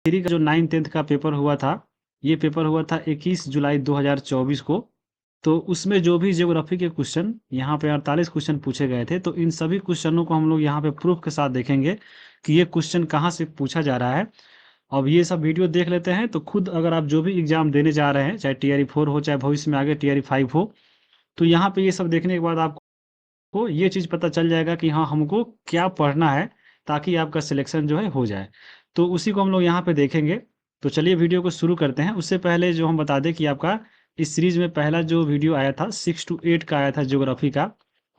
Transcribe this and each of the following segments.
3 का जो 9th-10th का पेपर हुआ था, ये पेपर हुआ था 21 जुलाई 2024 को। तो उसमें जो भी ज्योग्राफी के क्वेश्चन यहाँ पे 48 क्वेश्चन पूछे गए थे, तो इन सभी क्वेश्चनों को हम लोग यहाँ पे प्रूफ के साथ देखेंगे कि ये क्वेश्चन कहाँ से पूछा जा रहा है। अब ये सब वीडियो देख लेते हैं तो खुद अगर आप जो भी एग्जाम देने जा रहे हैं, चाहे टीआरई 4 हो, चाहे भविष्य में आगे टीआरई 5 हो, तो यहाँ पे ये सब देखने के बाद आपको ये चीज़ पता चल जाएगा कि हाँ, हमको क्या पढ़ना है ताकि आपका सिलेक्शन जो है हो जाए। तो उसी को हम लोग यहाँ पे देखेंगे। तो चलिए वीडियो को शुरू करते हैं। उससे पहले जो हम बता दें कि आपका इस सीरीज़ में पहला जो वीडियो आया था 6 to 8 का आया था ज्योग्राफी का,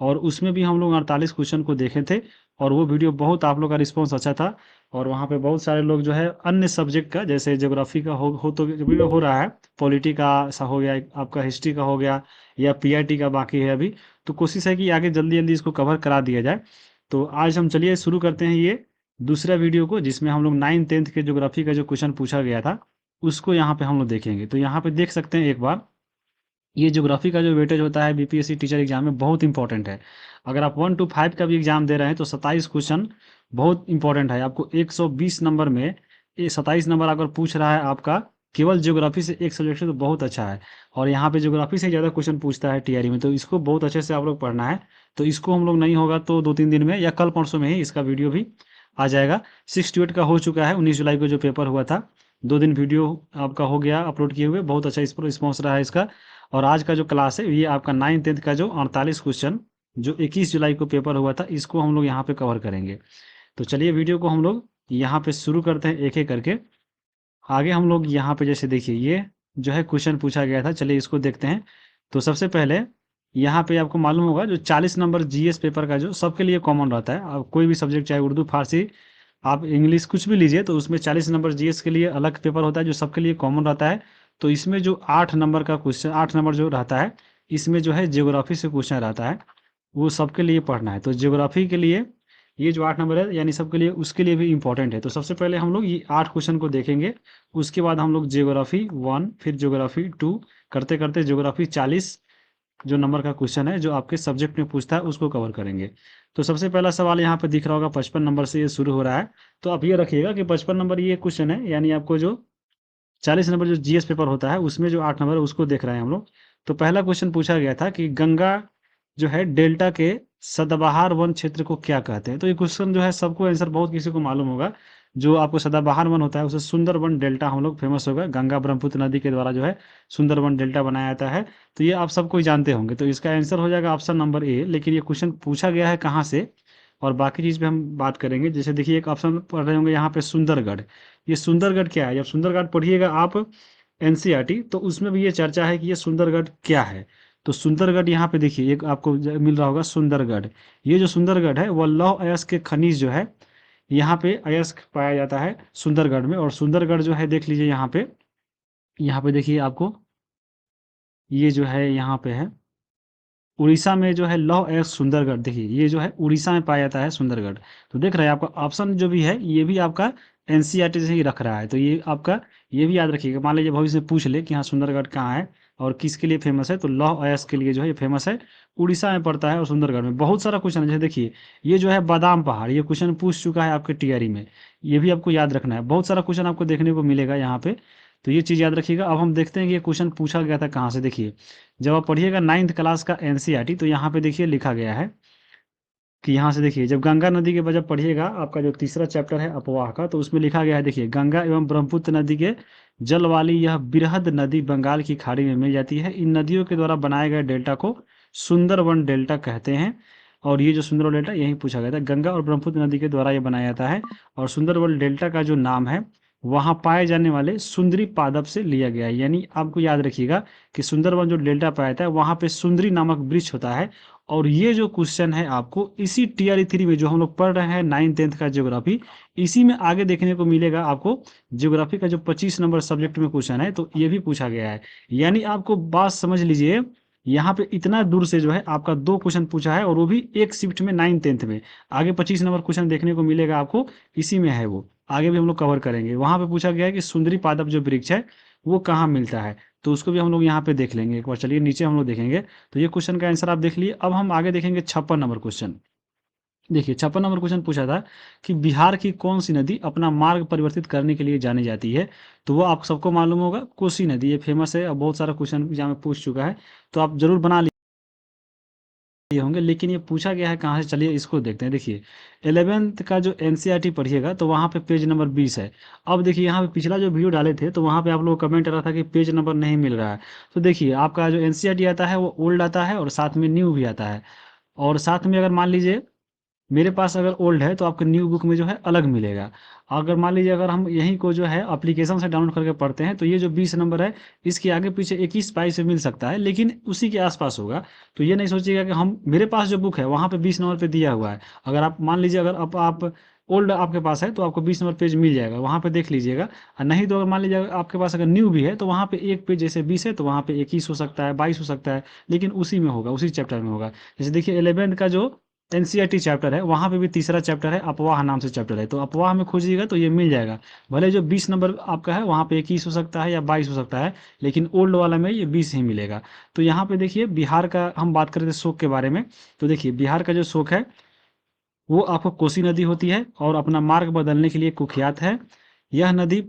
और उसमें भी हम लोग 48 क्वेश्चन को देखे थे और वो वीडियो बहुत आप लोग का रिस्पॉन्स अच्छा था। और वहाँ पे बहुत सारे लोग जो है अन्य सब्जेक्ट का, जैसे ज्योग्राफी का हो तो वीडियो हो रहा है, पॉलिटी का सा हो गया, आपका हिस्ट्री का हो गया, या पीआईटी का बाकी है अभी। तो कोशिश है कि आगे जल्दी-जल्दी इसको कवर करा दिया जाए। तो आज हम चलिए शुरू करते हैं ये दूसरा वीडियो को, जिसमें हम लोग 9th-10th के ज्योग्राफी का जो क्वेश्चन पूछा गया था, उसको यहाँ पे हम लोग देखेंगे। तो यहाँ पे देख सकते हैं एक बार, ये ज्योग्राफी का जो वेटेज होता है बीपीएससी टीचर एग्जाम में बहुत इंपॉर्टेंट है। अगर आप 1 to 5 का भी एग्जाम दे रहे हैं तो 27 क्वेश्चन बहुत इंपॉर्टेंट है। आपको 120 नंबर में ये 27 नंबर अगर पूछ रहा है आपका केवल ज्योग्राफी से, एक सब्जेक्ट से, तो बहुत अच्छा है। और यहाँ पे ज्योग्राफी से ज़्यादा क्वेश्चन पूछता है टीआरई में, तो इसको बहुत अच्छे से आप लोग पढ़ना है। तो इसको हम लोग नहीं होगा तो 2-3 दिन में या कल परसों में ही इसका वीडियो भी आ जाएगा। 6 to 8 का हो चुका है, 19 जुलाई को जो पेपर हुआ था, 2 दिन वीडियो आपका हो गया अपलोड किए हुए, बहुत अच्छा इस पर रिस्पॉन्स रहा है इसका। और आज का जो क्लास है ये आपका 9th-10th का जो 48 क्वेश्चन जो 21 जुलाई को पेपर हुआ था, इसको हम लोग यहाँ पे कवर करेंगे। तो चलिए वीडियो को हम लोग यहाँ पे शुरू करते हैं एक एक करके। आगे हम लोग यहाँ पे जैसे देखिए ये जो है क्वेश्चन पूछा गया था, चलिए इसको देखते हैं। तो सबसे पहले यहाँ पे आपको मालूम होगा जो 40 नंबर जीएस पेपर का जो सबके लिए कॉमन रहता है, अब कोई भी सब्जेक्ट चाहे उर्दू, फारसी, आप इंग्लिश कुछ भी लीजिए, तो उसमें 40 नंबर जीएस के लिए अलग पेपर होता है जो सबके लिए कॉमन रहता है। तो इसमें जो 8 नंबर का क्वेश्चन, 8 नंबर जो रहता है, इसमें जो है ज्योग्राफी से क्वेश्चन रहता है, वो सबके लिए पढ़ना है। तो ज्योग्राफी के लिए ये जो 8 नंबर है यानी सबके लिए, उसके लिए भी इंपॉर्टेंट है। तो सबसे पहले हम लोग ये 8 क्वेश्चन को देखेंगे, उसके बाद हम लोग ज्योग्राफी 1, फिर ज्योग्राफी 2, करते करते ज्योग्राफी 40 जो नंबर का क्वेश्चन है जो आपके सब्जेक्ट में पूछता है उसको कवर करेंगे। तो सबसे पहला सवाल यहाँ पे दिख रहा होगा, 55 नंबर से ये शुरू हो रहा है। तो आप ये रखिएगा कि 55 नंबर ये क्वेश्चन है, यानी आपको जो 40 नंबर जो जीएस पेपर होता है उसमें जो 8 नंबर है उसको देख रहे हैं हम लोग। तो पहला क्वेश्चन पूछा गया था कि गंगा जो है डेल्टा के सदाबहार वन क्षेत्र को क्या कहते हैं। तो ये क्वेश्चन जो है सबको आंसर बहुत किसी को मालूम होगा। जो आपको सदाबहार वन होता है उसे सुंदरबन डेल्टा हम लोग फेमस होगा, गंगा ब्रह्मपुत्र नदी के द्वारा जो है सुंदरबन डेल्टा बनाया जाता है। तो ये आप सबको ही जानते होंगे, तो इसका आंसर हो जाएगा ऑप्शन नंबर ए। लेकिन ये क्वेश्चन पूछा गया है कहाँ से, और बाकी चीज़ पे हम बात करेंगे। जैसे देखिए एक ऑप्शन पढ़ रहे होंगे यहाँ पे सुंदरगढ़। ये सुंदरगढ़ क्या है, जब सुंदरगढ़ पढ़िएगा आप एनसीईआरटी, तो उसमें भी ये चर्चा है कि ये सुंदरगढ़ क्या है। तो सुंदरगढ़ यहाँ पे देखिए एक आपको मिल रहा होगा सुंदरगढ़। ये जो सुंदरगढ़ है वह लौह अयस्क के खनिज जो है, यहाँ पे अयस्क पाया जाता है सुंदरगढ़ में। और सुंदरगढ़ जो है देख लीजिए यहाँ पे देखिए आपको ये जो है यहाँ पे है उड़ीसा में जो है लौह अयस्क सुंदरगढ़, देखिए ये जो है उड़ीसा में पाया जाता है सुंदरगढ़। तो देख रहे हैं आपका ऑप्शन जो भी है ये भी आपका एनसीईआरटी से ही रख रहा है। तो ये आपका ये भी याद रखिएगा, मान लीजिए भविष्य में पूछ ले कि हाँ सुंदरगढ़ कहाँ है और किसके लिए फेमस है, तो लौह अयस्क के लिए जो है ये फेमस है, उड़ीसा में पड़ता है। और सुंदरगढ़ में बहुत सारा क्वेश्चन है, जैसे देखिए ये जो है बादाम पहाड़, ये क्वेश्चन पूछ चुका है आपके टीआरई में, ये भी आपको याद रखना है। बहुत सारा क्वेश्चन आपको देखने को मिलेगा यहाँ पे, तो ये चीज़ याद रखिएगा। अब हम देखते हैं कि ये क्वेश्चन पूछा गया था कहाँ से। देखिए जब आप पढ़िएगा 9th क्लास का एनसीईआरटी, तो यहाँ पे देखिए लिखा गया है कि यहाँ से देखिए जब गंगा नदी के बाद जब पढ़िएगा आपका जो तीसरा चैप्टर है अपवाह का, तो उसमें लिखा गया है, देखिए गंगा एवं ब्रह्मपुत्र नदी के जल वाली यह बृहद नदी बंगाल की खाड़ी में मिल जाती है। इन नदियों के द्वारा बनाए गए डेल्टा को सुंदरबन डेल्टा कहते हैं। और ये जो सुंदरबन डेल्टा यही पूछा गया था, गंगा और ब्रह्मपुत्र नदी के द्वारा ये बनाया जाता है। और सुंदरबन डेल्टा का जो नाम है वहाँ पाए जाने वाले सुंदरी पादप से लिया गया है। यानी आपको याद रखिएगा कि सुंदरबन जो डेल्टा पाया जाता है वहाँ पे सुंदरी नामक वृक्ष होता है। और ये जो क्वेश्चन है आपको इसी टीआरई 3 में जो हम लोग पढ़ रहे हैं 9th-10th का ज्योग्राफी, इसी में आगे देखने को मिलेगा आपको। ज्योग्राफी का जो 25 नंबर सब्जेक्ट में क्वेश्चन है तो ये भी पूछा गया है। यानी आपको बात समझ लीजिए, यहाँ पे इतना दूर से जो है आपका 2 क्वेश्चन पूछा है, और वो भी एक शिफ्ट में 9th-10th में। आगे 25 नंबर क्वेश्चन देखने को मिलेगा आपको, इसी में है वो, आगे भी हम लोग कवर करेंगे। वहां पे पूछा गया है कि सुंदरी पादप जो वृक्ष है वो कहाँ मिलता है, तो उसको भी हम लोग यहाँ पे देख लेंगे एक बार। चलिए नीचे हम लोग देखेंगे। तो ये क्वेश्चन का आंसर आप देख लिए। अब हम आगे देखेंगे 56 नंबर क्वेश्चन। देखिए 56 नंबर क्वेश्चन पूछा था कि बिहार की कौन सी नदी अपना मार्ग परिवर्तित करने के लिए जानी जाती है। तो वो आप सबको मालूम होगा, कोसी नदी, ये फेमस है और बहुत सारा क्वेश्चन एग्जाम में पूछ चुका है, तो आप जरूर बना लिए होंगे। लेकिन ये पूछा गया है कहाँ से, चलिए इसको देखते हैं। देखिए 11th का जो एनसीईआरटी पढ़िएगा तो वहाँ पे पेज नंबर 20 है। अब देखिए यहाँ पे पिछला जो वीडियो डाले थे तो वहाँ पे आप लोग कमेंट आ रहा था कि पेज नंबर नहीं मिल रहा है। तो देखिए आपका जो एनसीईआरटी आता है वो ओल्ड आता है और साथ में न्यू भी आता है। और साथ में अगर मान लीजिए मेरे पास अगर ओल्ड है तो आपको न्यू बुक में जो है अलग मिलेगा। अगर मान लीजिए अगर हम यहीं को जो है एप्लीकेशन से डाउनलोड करके पढ़ते हैं तो ये जो 20 नंबर है इसके आगे पीछे 21-22 से मिल सकता है, लेकिन उसी के आसपास होगा। तो ये नहीं सोचिएगा कि हम, मेरे पास जो बुक है वहाँ पे 20 नंबर पे दिया हुआ है। अगर आप मान लीजिए अगर अब आप ओल्ड आपके पास है तो आपको 20 नंबर पेज मिल जाएगा, वहाँ पे देख लीजिएगा। और नहीं तो अगर मान लीजिए आपके पास अगर न्यू भी है तो वहाँ पे एक पेज जैसे 20 है तो वहाँ पे 21 हो सकता है, 22 हो सकता है, लेकिन उसी में होगा, उसी चैप्टर में होगा। जैसे देखिए 11th का जो एनसीईआरटी चैप्टर है वहाँ पे भी तीसरा चैप्टर है, अपवाह नाम से चैप्टर है, तो अपवाह में खोजिएगा तो ये मिल जाएगा। भले जो 20 नंबर आपका है वहाँ पे 21 हो सकता है या 22 हो सकता है, लेकिन ओल्ड वाला में ये 20 ही मिलेगा। तो यहाँ पे देखिए बिहार का हम बात करें थे शोक के बारे में, तो देखिए बिहार का जो शोक है वो आपको कोसी नदी होती है और अपना मार्ग बदलने के लिए कुख्यात है। यह नदी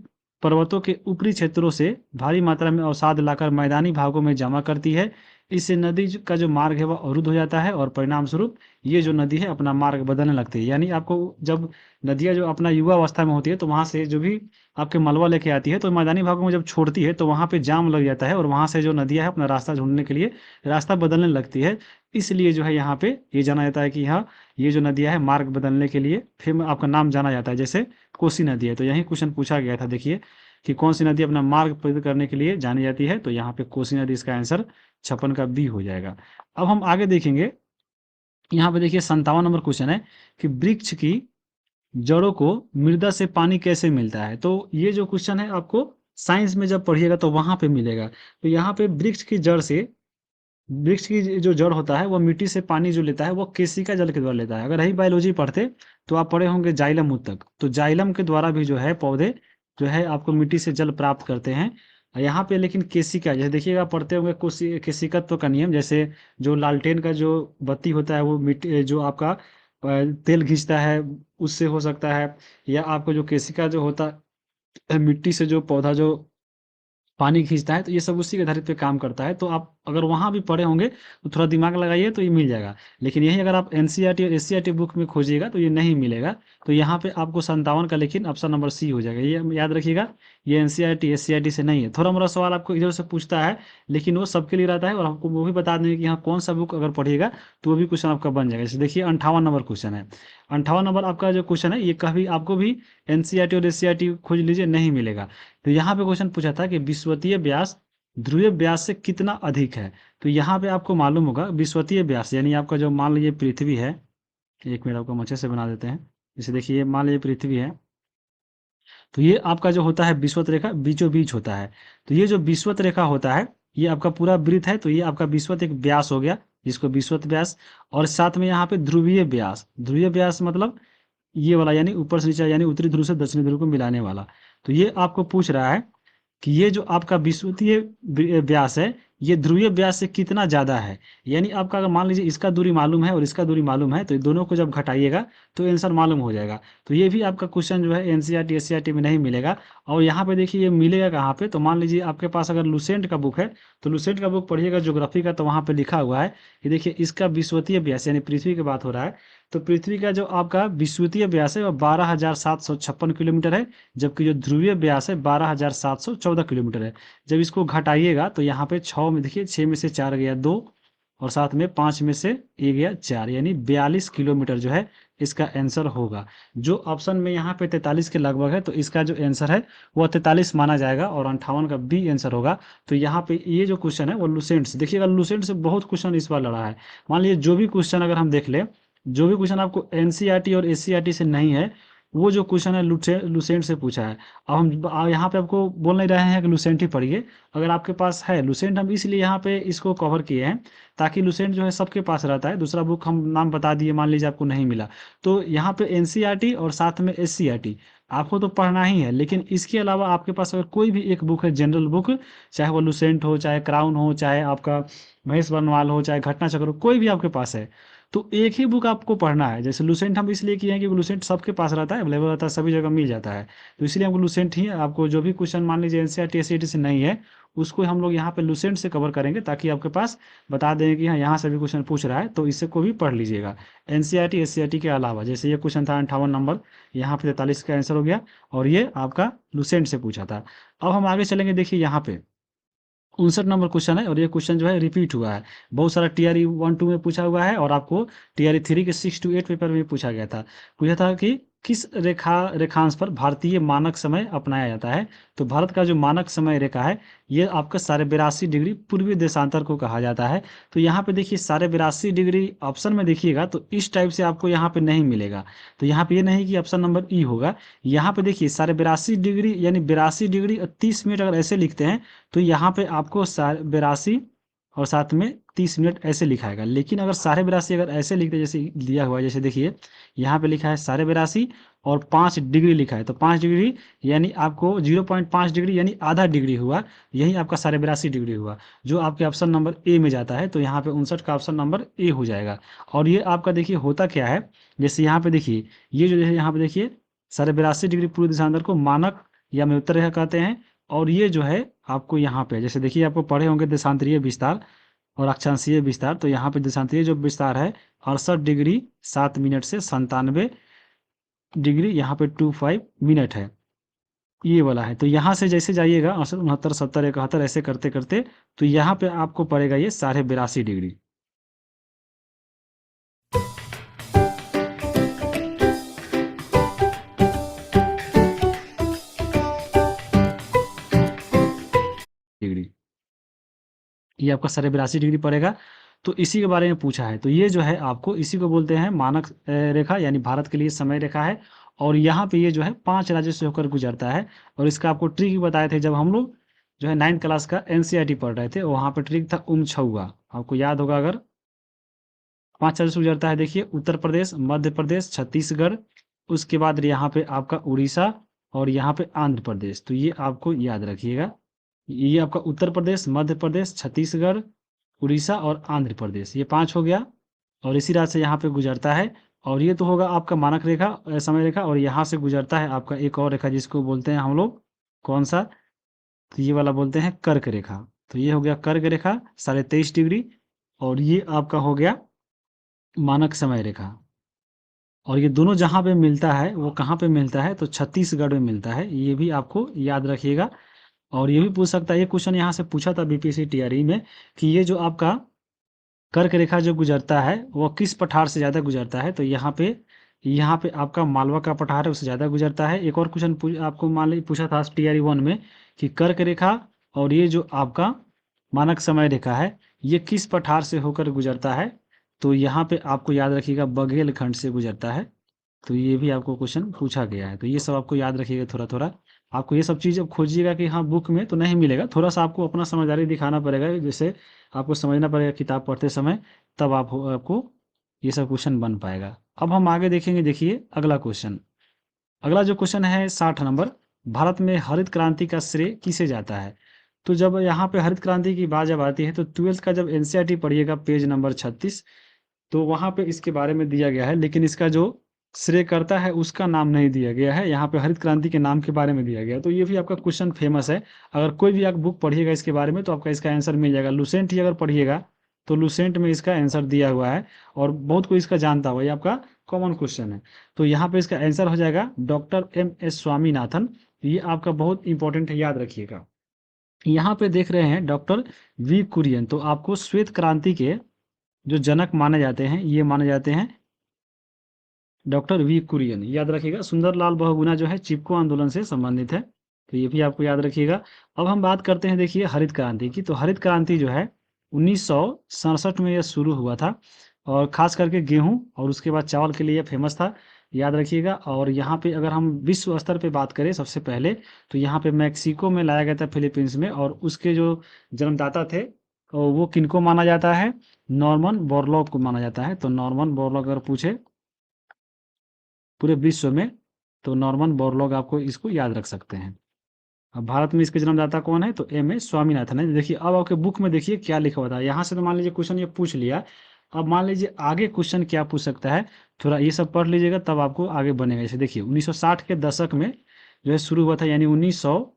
पर्वतों के ऊपरी क्षेत्रों से भारी मात्रा में अवसाद लाकर मैदानी भागों में जमा करती है। इससे नदी का जो मार्ग है वह अवरुद्ध हो जाता है और परिणाम स्वरूप ये जो नदी है अपना मार्ग बदलने लगती है। यानी आपको जब नदियाँ जो अपना युवा अवस्था में होती है तो वहाँ से जो भी आपके मलबा लेके आती है तो मैदानी भागों में जब छोड़ती है तो वहाँ पे जाम लग जाता है और वहाँ से जो नदियाँ है अपना रास्ता ढूंढने के लिए रास्ता बदलने लगती है। इसलिए जो है यहाँ पे ये जाना जाता है कि हाँ, ये जो नदियाँ है मार्ग बदलने के लिए फिर आपका नाम जाना जाता है, जैसे कोसी नदी है। तो यही क्वेश्चन पूछा गया था, देखिए कि कौन सी नदी अपना मार्ग परिवर्तित करने के लिए जानी जाती है, तो यहाँ पे कोसी नदी इसका आंसर 56 का बी हो जाएगा। अब हम आगे देखेंगे, यहाँ पे देखिए 57 नंबर क्वेश्चन है कि वृक्ष की जड़ों को मृदा से पानी कैसे मिलता है। तो ये जो क्वेश्चन है आपको साइंस में जब पढ़िएगा तो वहां पे मिलेगा। तो यहाँ पे वृक्ष की जड़ से, वृक्ष की जो जड़ होता है वो मिट्टी से पानी जो लेता है वो केशिका जल के द्वारा लेता है। अगर यही बायोलॉजी पढ़ते तो आप पढ़े होंगे जाइलम ऊतक, तो जाइलम के द्वारा भी जो है पौधे जो है आपको मिट्टी से जल प्राप्त करते हैं। यहाँ पे लेकिन केशिका, जैसे देखिएगा पढ़ते होंगे केशिकत्व का नियम, जैसे जो लालटेन का जो बत्ती होता है वो मिट्टी जो आपका तेल खींचता है उससे हो सकता है, या आपको जो केशिका जो होता है मिट्टी से जो पौधा जो पानी खींचता है तो ये सब उसी के आधारित पे काम करता है। तो आप अगर वहाँ भी पढ़े होंगे तो थोड़ा दिमाग लगाइए तो ये मिल जाएगा। लेकिन यही अगर आप एनसीईआरटी और एससीईआरटी बुक में खोजिएगा तो ये नहीं मिलेगा। तो यहाँ पे आपको 57 का लेकिन ऑप्शन नंबर सी हो जाएगा, ये याद रखिएगा। ये एनसीईआरटी एससीईआरटी से नहीं है। थोड़ा मोड़ा सवाल आपको इधर से पूछता है लेकिन वो सबके लिए रहता है, और आपको वो भी बता देंगे कि यहाँ कौन सा बुक अगर पढ़िएगा तो वो भी क्वेश्चन आपका बन जाएगा। जैसे देखिए 58 नंबर क्वेश्चन है। 58 नंबर आपका जो क्वेश्चन है ये कभी आपको भी एनसीईआरटी और एससीईआरटी खोज लीजिए, नहीं मिलेगा। तो यहाँ पे क्वेश्चन पूछा था कि विषुवतीय व्यास ध्रुवीय व्यास से कितना अधिक है। तो यहाँ पे आपको मालूम होगा विषुवतीय व्यास यानी आपका जो मान लीजिए पृथ्वी है, एक मिनट आपको हम अच्छे से बना देते हैं। जैसे देखिए मान लीजिए पृथ्वी है तो ये आपका जो होता है विषुवत रेखा बीचों बीच होता है। तो ये जो विषुवत रेखा होता है ये आपका पूरा वृत्त है, तो ये आपका विषुवत एक व्यास हो गया जिसको विषुवत व्यास। और साथ में यहाँ पे ध्रुवीय व्यास, ध्रुवीय व्यास मतलब ये वाला यानी ऊपर से नीचे यानी उत्तरी ध्रुव से दक्षिणी ध्रुव को मिलाने वाला। तो ये आपको पूछ रहा है कि ये जो आपका विषुवतीय व्यास है ये ध्रुवीय व्यास से कितना ज्यादा है। यानी आपका अगर मान लीजिए इसका दूरी मालूम है और इसका दूरी मालूम है तो ये दोनों को जब घटाइएगा तो आंसर मालूम हो जाएगा। तो ये भी आपका क्वेश्चन जो है एनसीईआरटी एससीईआरटी में नहीं मिलेगा। और यहाँ पे देखिए ये मिलेगा कहाँ पे, तो मान लीजिए आपके पास अगर लुसेंट का बुक है तो लुसेंट का बुक पढ़िएगा ज्योग्राफी का, तो वहाँ पे लिखा हुआ है कि देखिए इसका विषुवतीय व्यास यानी पृथ्वी की बात हो रहा है, तो पृथ्वी का जो आपका विषुवतीय व्यास है वह 12,756 किलोमीटर है, जबकि जो ध्रुवीय व्यास है 12,714 किलोमीटर है। जब इसको घटाइएगा तो यहाँ पे 6 में देखिए 6 में से 4 गया 2 और साथ में 5 में से 1 गया 4, यानी 42 किलोमीटर जो है इसका आंसर होगा। जो ऑप्शन में यहाँ पे 43 के लगभग है तो इसका जो आंसर है वो 43 माना जाएगा और 58 का बी आंसर होगा। तो यहाँ पे ये जो क्वेश्चन है वो लुसेंट से, देखिएगा लुसेंट से बहुत क्वेश्चन इस बार लड़ा है। मान लीजिए जो भी क्वेश्चन अगर हम देख ले, जो भी क्वेश्चन आपको एनसीईआरटी और एससीईआरटी से नहीं है वो जो क्वेश्चन है लुसेंट से पूछा है। अब हम यहाँ पे आपको बोल नहीं रहे हैं कि लुसेंट ही पढ़िए, अगर आपके पास है लुसेंट हम इसलिए यहाँ पे इसको कवर किए हैं ताकि लुसेंट जो है सबके पास रहता है। दूसरा बुक हम नाम बता दिए, मान लीजिए आपको नहीं मिला तो यहाँ पे एनसीईआरटी और साथ में एससीईआरटी आपको तो पढ़ना ही है, लेकिन इसके अलावा आपके पास अगर कोई भी एक बुक है जनरल बुक, चाहे वो लुसेंट हो चाहे क्राउन हो चाहे आपका महेश बर्नवाल हो चाहे घटना चक्र हो, कोई भी आपके पास है तो एक ही बुक आपको पढ़ना है। जैसे लुसेंट हम इसलिए किए हैं कि लुसेंट सबके पास रहता है, अवेलेबल रहता है, सभी जगह मिल जाता है। तो इसलिए हमको लुसेंट ही आपको जो भी क्वेश्चन मान लीजिए एनसीईआरटी एससीईआरटी से नहीं है, उसको हम लोग यहाँ पे लुसेंट से कवर करेंगे, ताकि आपके पास बता दें कि हाँ यहाँ से भी क्वेश्चन पूछ रहा है, तो इससे को भी पढ़ लीजिएगा। एनसीईआरटी एससीईआरटी के अलावा जैसे ये क्वेश्चन था 58 नंबर, यहाँ पे 43 का आंसर हो गया, और ये आपका लुसेंट से पूछा था। अब हम आगे चलेंगे, देखिए यहाँ पे 59 नंबर क्वेश्चन है, और ये क्वेश्चन जो है रिपीट हुआ है। बहुत सारा टीआरई 1-2 में पूछा हुआ है, और आपको टीआरई 3 के 6 to 8 पेपर में पूछा गया था। पूछा था कि किस रेखांश पर भारतीय मानक समय अपनाया जाता है। तो भारत का जो मानक समय रेखा है, ये आपका 82.5 डिग्री पूर्वी देशांतर को कहा जाता है। तो यहाँ पे देखिए 82.5 डिग्री ऑप्शन में देखिएगा तो इस टाइप से आपको यहाँ पे नहीं मिलेगा। तो यहाँ पे ये नहीं कि ऑप्शन नंबर ई होगा। यहाँ पे देखिए 82.5 डिग्री यानी 82 डिग्री और 30 मिनट अगर ऐसे लिखते हैं, तो यहाँ पे आपको 82 और साथ में 30 मिनट ऐसे लिखाएगा। लेकिन अगर 82.5 अगर ऐसे लिखते जैसे दिया हुआ है, जैसे देखिए यहाँ पे लिखा है 82.5 और 5 डिग्री लिखा है, तो 5 डिग्री यानी आपको 0.5 डिग्री यानी आधा डिग्री हुआ, यही आपका 82.5 डिग्री हुआ, जो आपके ऑप्शन नंबर ए में जाता है। तो यहाँ पे 59 का ऑप्शन नंबर ए हो जाएगा। और ये आपका देखिए होता क्या है, जैसे यहाँ पे देखिए ये जो जैसे यहाँ पे देखिए 82.5 डिग्री पूर्व देशांतर को मानक या में उत्तर रेखा कहते हैं। और ये जो है आपको यहाँ पे जैसे देखिए आपको पढ़े होंगे देशांतरीय विस्तार और अक्षांशीय विस्तार, तो यहाँ पे देशांतरीय जो विस्तार है 68 डिग्री 7 मिनट से 97 डिग्री यहाँ पे 25 मिनट है, ये वाला है। तो यहाँ से जैसे जाइएगा 68 69 70 71 ऐसे करते करते, तो यहाँ पे आपको पड़ेगा ये 82.5 डिग्री। डिग्री ये आपका 82.5 डिग्री पड़ेगा। तो इसी के बारे में पूछा है। तो ये जो है आपको इसी को बोलते हैं मानक रेखा, यानी भारत के लिए समय रेखा है। और यहाँ पे ये जो है 5 राज्यों से होकर गुजरता है। और इसका आपको ट्रिक बताए थे जब हम लोग जो है 9th क्लास का एनसीईआरटी पढ़ रहे थे, वहाँ पे ट्रिक था छुआ, आपको याद होगा अगर। 5 राज्यों से गुजरता है, देखिए उत्तर प्रदेश, मध्य प्रदेश, छत्तीसगढ़, उसके बाद यहाँ पे आपका उड़ीसा, और यहाँ पे आंध्र प्रदेश। तो ये आपको याद रखिएगा, ये आपका उत्तर प्रदेश, मध्य प्रदेश, छत्तीसगढ़, उड़ीसा और आंध्र प्रदेश, ये 5 हो गया। और इसी राज्य से यहाँ पे गुजरता है। और ये तो होगा आपका मानक रेखा, समय रेखा। और यहाँ से गुजरता है आपका एक और रेखा, जिसको बोलते हैं हम लोग कौन सा, तो ये वाला बोलते हैं कर्क रेखा। तो ये हो गया कर्क रेखा 23.5 डिग्री। और ये आपका हो गया मानक समय रेखा। और ये दोनों जहाँ पे मिलता है वो कहाँ पे मिलता है, तो छत्तीसगढ़ में मिलता है, ये भी आपको याद रखिएगा। और ये भी पूछ सकता है, ये क्वेश्चन यहाँ से पूछा था बीपीएससी टीआरई में, कि ये जो आपका कर्क रेखा जो गुजरता है वो किस पठार से ज़्यादा गुजरता है। तो यहाँ पे आपका मालवा का पठार है, उससे ज़्यादा गुजरता है। एक और क्वेश्चन आपको मान लीजिए पूछा था टीआरई 1 में, कि कर्क रेखा और ये जो आपका मानक समय रेखा है, ये किस पठार से होकर गुजरता है। तो यहाँ पे आपको याद रखिएगा बघेलखंड से गुजरता है। तो ये भी आपको क्वेश्चन पूछा गया है। तो ये सब आपको याद रखिएगा थोड़ा थोड़ा। आपको ये सब चीज़ अब खोजिएगा कि हाँ बुक में तो नहीं मिलेगा, थोड़ा सा आपको अपना समझदारी दिखाना पड़ेगा, जैसे आपको समझना पड़ेगा किताब पढ़ते समय, तब आपको ये सब क्वेश्चन बन पाएगा। अब हम आगे देखेंगे, देखिए अगला क्वेश्चन। अगला जो क्वेश्चन है 60 नंबर, भारत में हरित क्रांति का श्रेय किसे जाता है। तो जब यहाँ पे हरित क्रांति की बात जब आती है, तो 12th का जब एनसीईआरटी पढ़िएगा पेज नंबर 36, तो वहाँ पे इसके बारे में दिया गया है, लेकिन इसका जो श्रेयकर्ता है उसका नाम नहीं दिया गया है, यहाँ पे हरित क्रांति के नाम के बारे में दिया गया है। तो ये भी आपका क्वेश्चन फेमस है। अगर कोई भी आप बुक पढ़िएगा इसके बारे में, तो आपका इसका आंसर मिल जाएगा। लुसेंट ही अगर पढ़िएगा तो लुसेंट में इसका आंसर दिया हुआ है, और बहुत कोई इसका जानता हुआ, ये आपका कॉमन क्वेश्चन है। तो यहाँ पे इसका आंसर हो जाएगा डॉक्टर MS स्वामीनाथन। ये आपका बहुत इंपॉर्टेंट है, याद रखिएगा। यहाँ पे देख रहे हैं डॉक्टर वी कुरियन, तो आपको श्वेत क्रांति के जो जनक माने जाते हैं, ये माने जाते हैं डॉक्टर वी कुरियन, याद रखिएगा। सुंदरलाल बहुगुणा जो है चिपको आंदोलन से संबंधित है, तो ये भी आपको याद रखिएगा। अब हम बात करते हैं देखिए हरित क्रांति की। तो हरित क्रांति जो है 1967 में यह शुरू हुआ था, और खास करके गेहूं और उसके बाद चावल के लिए फेमस था, याद रखिएगा। और यहाँ पे अगर हम विश्व स्तर पे बात करें सबसे पहले, तो यहाँ पे मैक्सिको में लाया गया था, फिलीपींस में। और उसके जो जन्मदाता थे वो किनको माना जाता है, नॉर्मन बोरलॉग को माना जाता है। तो नॉर्मन बोरलॉग अगर पूछे पूरे विश्व में, तो नॉर्मन बोरलॉग आपको इसको याद रख सकते हैं। अब भारत में इसके जन्मदाता कौन है, तो MS स्वामीनाथन है। देखिए अब आपके बुक में देखिए क्या लिखा हुआ था। यहाँ से तो मान लीजिए क्वेश्चन ये पूछ लिया, अब मान लीजिए आगे क्वेश्चन क्या पूछ सकता है, थोड़ा ये सब पढ़ लीजिएगा तब आपको आगे बनेगा। जैसे देखिए 1960 के दशक में जो है शुरू हुआ था, यानी 1900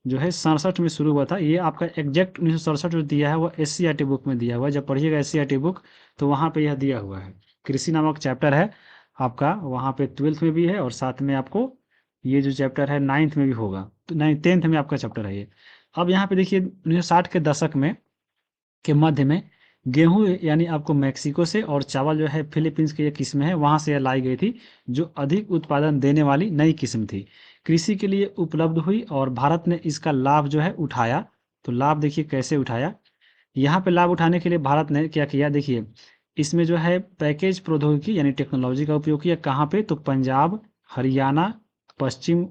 जो है 67 में शुरू हुआ था। ये आपका एग्जैक्ट 1967 जो दिया है वो एससीईआरटी बुक में दिया हुआ है। जब पढ़िएगा एससीईआरटी बुक तो वहाँ पे यह दिया हुआ है। कृषि नामक चैप्टर है आपका, वहाँ पे 12th में भी है और साथ में आपको ये जो चैप्टर है 9th में भी होगा, तो 10th में आपका चैप्टर है ये। अब यहाँ पे देखिए 1960 के दशक में के मध्य में गेहूं यानी आपको मैक्सिको से और चावल जो है फिलीपींस की ये किस्म है वहां से यह लाई गई थी, जो अधिक उत्पादन देने वाली नई किस्म थी, कृषि के लिए उपलब्ध हुई और भारत ने इसका लाभ जो है उठाया। तो लाभ देखिए कैसे उठाया, यहाँ पे लाभ उठाने के लिए भारत ने क्या किया, देखिए इसमें जो है पैकेज प्रौद्योगिकी यानी टेक्नोलॉजी का उपयोग किया। कहाँ पे, तो पंजाब, हरियाणा, पश्चिम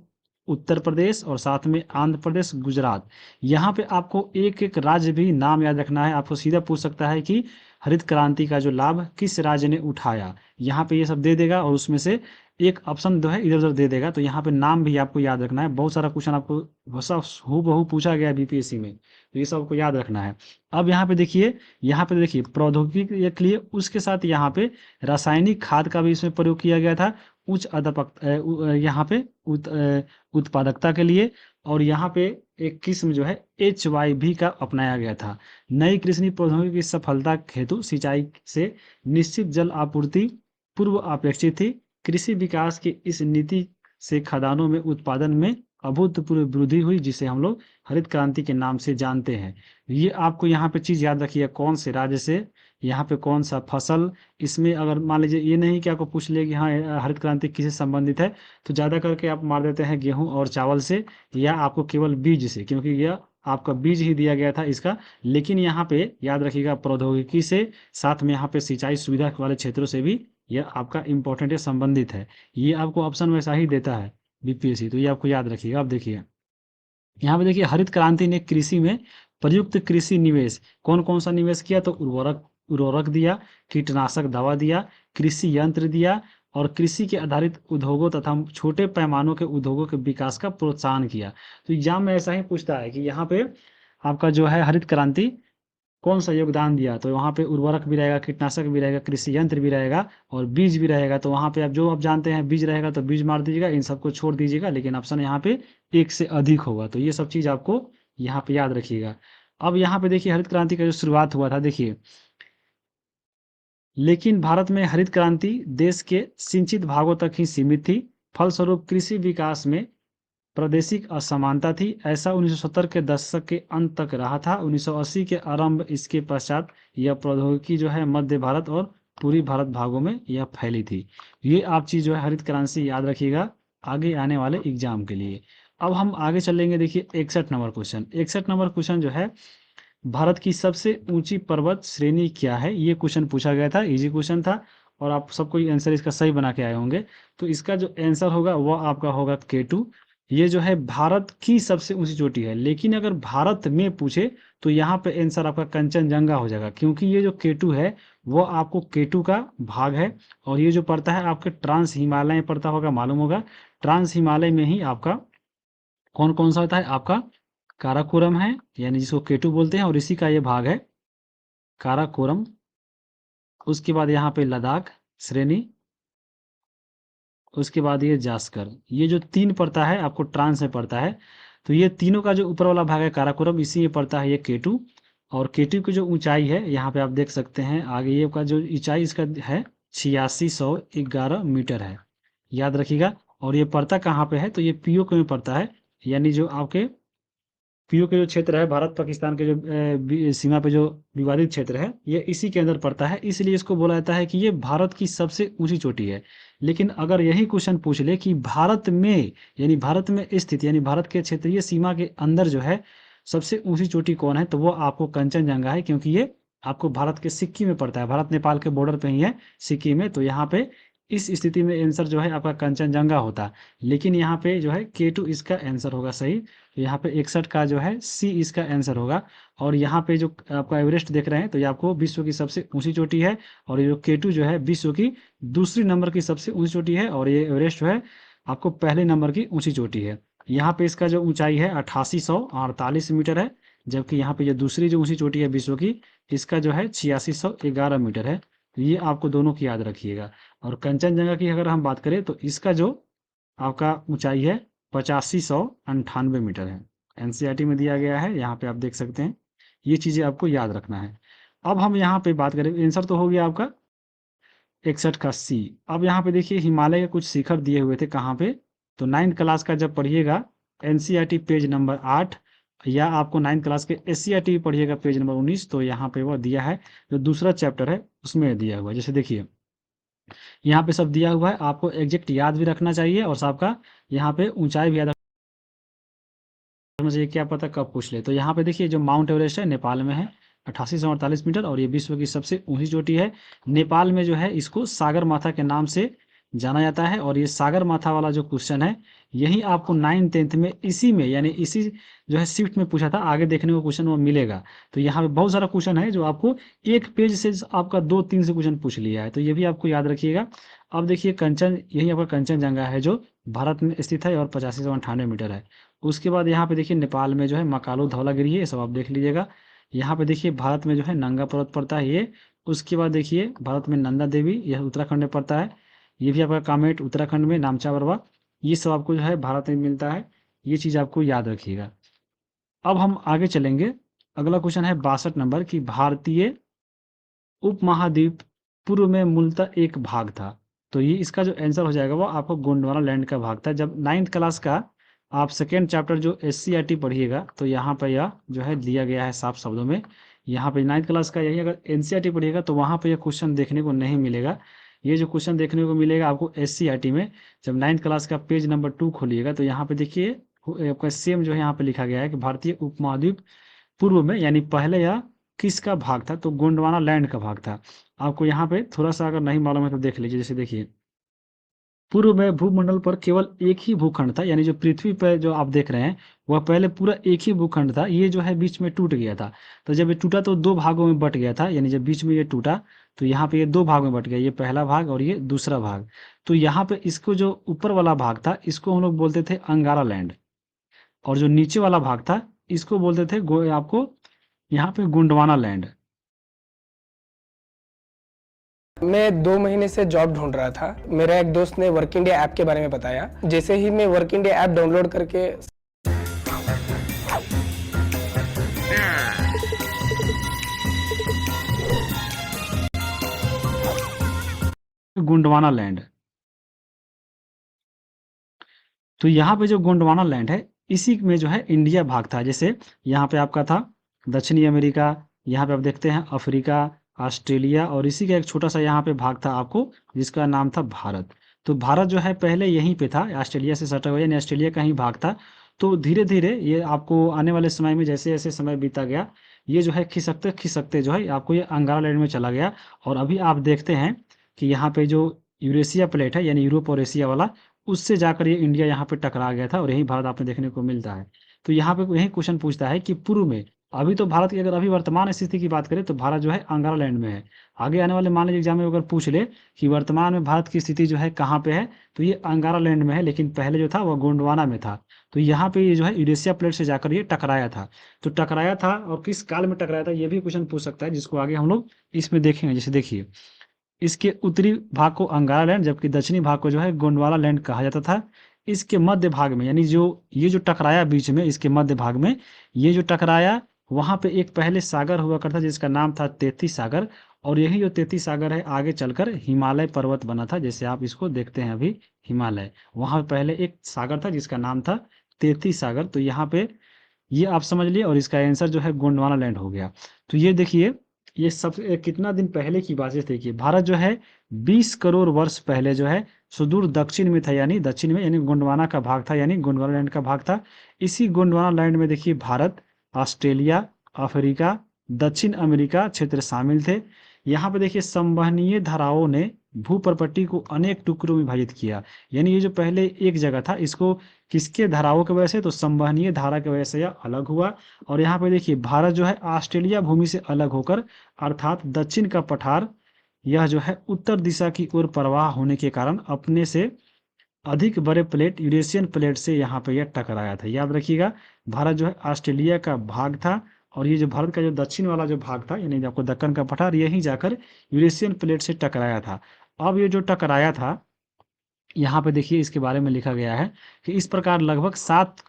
उत्तर प्रदेश और साथ में आंध्र प्रदेश, गुजरात। यहाँ पे आपको एक एक राज्य भी नाम याद रखना है। आपको सीधा पूछ सकता है कि हरित क्रांति का जो लाभ किस राज्य ने उठाया, यहाँ पे ये सब दे देगा और उसमें से एक ऑप्शन जो है इधर उधर दे देगा। तो यहाँ पे नाम भी आपको याद रखना है। बहुत सारा क्वेश्चन आपको वैसा हूबहू पूछा गया है बीपीएससी में, तो ये सब आपको याद रखना है। अब यहाँ पे देखिए प्रौद्योगिकी के लिए उसके साथ यहाँ पे रासायनिक खाद का भी इसमें प्रयोग किया गया था, उच्च यहाँ पे उत्पादकता के लिए। और यहाँ पे एक किस्म जो है HYV का अपनाया गया था। नई कृषि प्रौद्योगिकी की सफलता हेतु सिंचाई से निश्चित जल आपूर्ति पूर्व अपेक्षित थी। कृषि विकास की इस नीति से खदानों में उत्पादन में अभूतपूर्व वृद्धि हुई, जिसे हम लोग हरित क्रांति के नाम से जानते हैं। ये आपको यहाँ पे चीज याद रखिए, कौन से राज्य से, यहाँ पे कौन सा फसल। इसमें अगर मान लीजिए ये नहीं कि आपको पूछ ले कि हाँ हरित क्रांति किससे संबंधित है, तो ज्यादा करके आप मार देते हैं गेहूं और चावल से, या आपको केवल बीज से, क्योंकि यह आपका बीज ही दिया गया था इसका। लेकिन यहाँ पे याद रखिएगा प्रौद्योगिकी से, साथ में यहाँ पे सिंचाई सुविधा वाले क्षेत्रों से भी यह आपका इंपॉर्टेंट है, संबंधित है। ये आपको ऑप्शन वैसा ही देता है बीपीएससी, तो ये आपको याद रखिएगा। अब देखिए यहाँ पे देखिए हरित क्रांति ने कृषि में प्रयुक्त कृषि निवेश कौन कौन सा निवेश किया, तो उर्वरक दिया, कीटनाशक दवा दिया, कृषि यंत्र दिया और कृषि के आधारित उद्योगों तथा छोटे पैमानों के उद्योगों के विकास का प्रोत्साहन किया। तो एग्जाम में ऐसा ही पूछता है कि यहाँ पे आपका जो है हरित क्रांति कौन सा योगदान दिया, तो वहाँ पे उर्वरक भी रहेगा, कीटनाशक भी रहेगा, कृषि यंत्र भी रहेगा और बीज भी रहेगा। तो वहाँ पे आप जो आप जानते हैं बीज रहेगा तो बीज मार दीजिएगा, इन सबको छोड़ दीजिएगा, लेकिन ऑप्शन यहाँ पे एक से अधिक होगा। तो ये सब चीज आपको यहाँ पे याद रखिएगा। अब यहाँ पे देखिए हरित क्रांति का जो शुरुआत हुआ था, देखिए लेकिन भारत में हरित क्रांति देश के सिंचित भागों तक ही सीमित थी। फलस्वरूप कृषि विकास में प्रादेशिक असमानता थी। ऐसा 1970 के दशक के अंत तक रहा था। 1980 के आरंभ इसके पश्चात यह प्रौद्योगिकी जो है मध्य भारत और पूर्वी भारत भागों में यह फैली थी। ये आप चीज जो है हरित क्रांति याद रखिएगा आगे आने वाले एग्जाम के लिए। अब हम आगे चलेंगे, देखिए 61 नंबर क्वेश्चन। 61 नंबर क्वेश्चन जो है, भारत की सबसे ऊंची पर्वत श्रेणी क्या है, ये क्वेश्चन पूछा गया था। इजी क्वेश्चन था और आप सबको आंसर इसका सही बना के आए होंगे। तो इसका जो आंसर होगा वह आपका होगा K2। ये जो है भारत की सबसे ऊंची चोटी है, लेकिन अगर भारत में पूछे तो यहाँ पे आंसर आपका कंचनजंगा हो जाएगा, क्योंकि ये जो K2 है वो आपको K2 का भाग है और ये जो पड़ता है आपके ट्रांस हिमालय में पड़ता होगा, मालूम होगा। ट्रांस हिमालय में ही आपका कौन कौन सा होता है, आपका काराकोरम है, यानी जिसको K2 बोलते हैं, और इसी का ये भाग है काराकोरम। उसके बाद यहाँ पे लद्दाख श्रेणी, उसके बाद ये जास्कर। ये जो तीन पड़ता है आपको ट्रांस में पड़ता है। तो ये तीनों का जो ऊपर वाला भाग है काराकोरम, इसी में पड़ता है ये K2। और K2 की जो ऊंचाई है यहाँ पे आप देख सकते हैं आगे, ये का जो ऊंचाई इसका है 8611 मीटर है, याद रखिएगा। और ये पड़ता कहाँ पे है, तो ये पीओके में पड़ता है, यानी जो आपके पीओके जो क्षेत्र है भारत पाकिस्तान के जो सीमा पे जो विवादित क्षेत्र है, ये इसी के अंदर पड़ता है, इसलिए इसको बोला जाता है कि ये भारत की सबसे ऊंची चोटी है। लेकिन अगर यही क्वेश्चन पूछ ले कि भारत में, यानी भारत में स्थित, यानी भारत के क्षेत्रीय सीमा के अंदर जो है सबसे ऊंची चोटी कौन है, तो वो आपको कंचनजंगा है, क्योंकि ये आपको भारत के सिक्किम में पड़ता है, भारत नेपाल के बॉर्डर पे ही है सिक्किम में। तो यहाँ पे इस स्थिति में आंसर जो है आपका कंचनजंगा होता। लेकिन यहाँ पे जो है K2 इसका आंसर होगा सही। तो यहाँ पे 61 का जो है C इसका आंसर होगा। और यहाँ पे जो आपका एवरेस्ट देख रहे हैं, तो ये आपको विश्व की सबसे ऊंची चोटी है, और ये जो K2 जो है विश्व की दूसरी नंबर की सबसे ऊंची चोटी है, और ये एवरेस्ट जो है आपको पहले नंबर की ऊंची चोटी है। यहाँ पे इसका जो ऊंचाई है 8848 मीटर है, जबकि यहाँ पे जो दूसरी जो ऊंची चोटी है विश्व की, इसका जो है 8611 मीटर है। तो ये आपको दोनों की याद रखिएगा। और कंचनजंगा की अगर हम बात करें तो इसका जो आपका ऊंचाई है 8598 मीटर है। एनसीईआरटी में दिया गया है, यहाँ पे आप देख सकते हैं। ये चीज़ें आपको याद रखना है। अब हम यहाँ पे बात करें, आंसर तो हो गया आपका 61 का सी। अब यहाँ पे देखिए हिमालय के कुछ शिखर दिए हुए थे कहाँ पे, तो 9th क्लास का जब पढ़िएगा एनसीईआरटी पेज नंबर 8, या आपको 9th क्लास के एससीईआरटी पढ़िएगा पेज नंबर 19, तो यहाँ पे वह दिया है जो दूसरा चैप्टर है उसमें दिया हुआ है। जैसे देखिए यहाँ पे सब दिया हुआ है, आपको एग्जैक्ट याद भी रखना चाहिए और सबका यहाँ पे ऊंचाई भी याद रखना चाहिए, क्या पता कब पूछ ले। तो यहाँ पे देखिए जो माउंट एवरेस्ट है नेपाल में है 8848 मीटर, और ये विश्व की सबसे ऊंची चोटी है। नेपाल में जो है इसको सागर माथा के नाम से जाना जाता है। और ये सागर माथा वाला जो क्वेश्चन है यही आपको 9th 10th में इसी में यानी इसी जो है शिफ्ट में पूछा था, आगे देखने को क्वेश्चन वो मिलेगा। तो यहाँ पे बहुत सारा क्वेश्चन है जो आपको एक पेज से आपका 2-3 से क्वेश्चन पूछ लिया है, तो ये भी आपको याद रखिएगा। अब देखिए कंचन, यही आपका कंचनजंगा है जो भारत में स्थित है और 8598 मीटर है। उसके बाद यहाँ पे देखिए नेपाल में जो है मकालू धौलागिरी है, ये सब आप देख लीजिएगा। यहाँ पे देखिए भारत में जो है नंगा पर्वत पड़ता है ये। उसके बाद देखिए भारत में नंदा देवी, यह उत्तराखंड में पड़ता है। ये भी आपका कामेट उत्तराखंड में, नामचा बरवा, ये सब आपको जो है भारत में मिलता है। ये चीज़ आपको याद रखिएगा। अब हम आगे चलेंगे। अगला क्वेश्चन है 62 नंबर की, भारतीय उपमहाद्वीप पूर्व में मूलतः एक भाग था। तो ये इसका जो आंसर हो जाएगा वो आपको गोंडवाना लैंड का भाग था। जब 9th क्लास का आप सेकेंड चैप्टर जो एससीईआरटी पढ़िएगा तो यहाँ पर यह जो है दिया गया है साफ शब्दों में। यहाँ पे 9th क्लास का यही अगर एनसीईआरटी पढ़िएगा तो वहाँ पे यह क्वेश्चन देखने को नहीं मिलेगा। ये जो क्वेश्चन देखने को मिलेगा आपको एससीईआरटी में, जब 9th क्लास का पेज नंबर 2 खोलिएगा तो यहाँ पे देखिए आपका सेम जो है यहाँ पे लिखा गया है कि भारतीय उपमहाद्वीप पूर्व में यानी पहले यह किसका भाग था, तो गोंडवाना लैंड का भाग था। आपको यहाँ पे थोड़ा सा अगर नहीं मालूम है तो देख लीजिए। जैसे देखिए पूर्व में भूमंडल पर केवल एक ही भूखंड था, यानी जो पृथ्वी पर जो आप देख रहे हैं वह पहले पूरा एक ही भूखंड था। ये जो है बीच में टूट गया था। तो जब ये टूटा तो 2 भागों में बट गया था, यानी जब बीच में ये टूटा तो यहाँ पे ये 2 भाग में बट गया, ये पहला भाग और ये दूसरा भाग। तो यहाँ पे इसको जो ऊपर वाला भाग था इसको हम लोग बोलते थे अंगारा लैंड, और जो नीचे वाला भाग था इसको बोलते थे आपको यहाँ पे गोंडवाना लैंड। मैं 2 महीने से जॉब ढूंढ रहा था। मेरा एक दोस्त ने वर्क इंडिया ऐप के बारे में बताया। जैसे ही मैं वर्क इंडिया ऐप डाउनलोड करके गोंडवाना लैंड, तो यहाँ पे जो गोंडवाना लैंड है इसी में जो है इंडिया भाग था। जैसे यहाँ पे आपका था दक्षिणी अमेरिका, यहाँ पे आप देखते हैं अफ्रीका, ऑस्ट्रेलिया, और इसी का एक छोटा सा यहाँ पे भाग था आपको जिसका नाम था भारत। तो भारत जो है पहले यहीं पे था, ऑस्ट्रेलिया से सटा हुआ, यानी ऑस्ट्रेलिया का ही भाग था। तो धीरे धीरे ये आपको आने वाले समय में जैसे जैसे समय बीता गया ये जो है खिसकते खिसकते जो है आपको ये अंगारा लैंड में चला गया। और अभी आप देखते हैं कि यहाँ पे जो यूरेशिया प्लेट है यानी यूरोप और एशिया वाला, उससे जाकर ये इंडिया यहाँ पे टकरा गया था और यही भारत आपने देखने को मिलता है। तो यहाँ पे यही क्वेश्चन पूछता है कि पूर्व में, अभी तो भारत की अगर अभी वर्तमान स्थिति की बात करें तो भारत जो है अंगारा लैंड में है। आगे आने वाले मान लीजिए एग्जाम में अगर पूछ ले कि वर्तमान में भारत की स्थिति जो है कहाँ पे है, तो ये अंगारा लैंड में है, लेकिन पहले जो था वह गोंडवाना में था। तो यहाँ पे ये जो है यूरेशिया प्लेट से जाकर ये टकराया था। तो टकराया था और किस काल में टकराया था ये भी क्वेश्चन पूछ सकता है, जिसको आगे हम लोग इसमें देखेंगे। जैसे देखिए इसके उत्तरी भाग को अंगारा लैंड जबकि दक्षिणी भाग को जो है गोंडवाना लैंड कहा जाता था। इसके मध्य भाग में यानी जो ये जो टकराया बीच में, इसके मध्य भाग में ये जो टकराया वहां पे एक पहले सागर हुआ करता जिसका नाम था तेती सागर, और यही जो तेती सागर है आगे चलकर हिमालय पर्वत बना था। जैसे आप इसको देखते हैं अभी हिमालय, वहां पहले एक सागर था जिसका नाम था तेती सागर। तो यहाँ पे ये आप समझ लिए और इसका आंसर जो है गोंडवाना लैंड हो गया। तो ये देखिए ये सब कितना दिन पहले की बात है। देखिए भारत जो है 20 करोड़ वर्ष पहले जो है सुदूर दक्षिण में था, यानी दक्षिण में, यानी गोंडवाना का भाग था, यानी गोंडवाना लैंड का भाग था। इसी गोंडवाना लैंड में देखिए भारत, ऑस्ट्रेलिया, अफ्रीका, दक्षिण अमेरिका क्षेत्र शामिल थे। यहाँ पे देखिए संवहनीय धाराओं ने भूप्रपट्टी को अनेक टुकड़ों में विभाजित किया, यानी ये जो पहले एक जगह था इसको किसके धाराओं की वजह से, तो संवहनीय धारा की वजह से यह अलग हुआ। और यहाँ पे देखिए भारत जो है ऑस्ट्रेलिया भूमि से अलग होकर, अर्थात दक्षिण का पठार यह जो है उत्तर दिशा की ओर प्रवाह होने के कारण अपने से अधिक बड़े प्लेट यूरेशियन प्लेट से यहाँ पे यह टकराया था। याद रखिएगा भारत जो है ऑस्ट्रेलिया का भाग था और ये जो भारत का जो दक्षिण वाला जो भाग था, यानी आपको दक्कन का पठार, यहीं जाकर यूरेशियन प्लेट से टकराया था। अब ये जो टकराया था, यहाँ पे देखिए इसके बारे में लिखा गया है कि इस प्रकार लगभग 7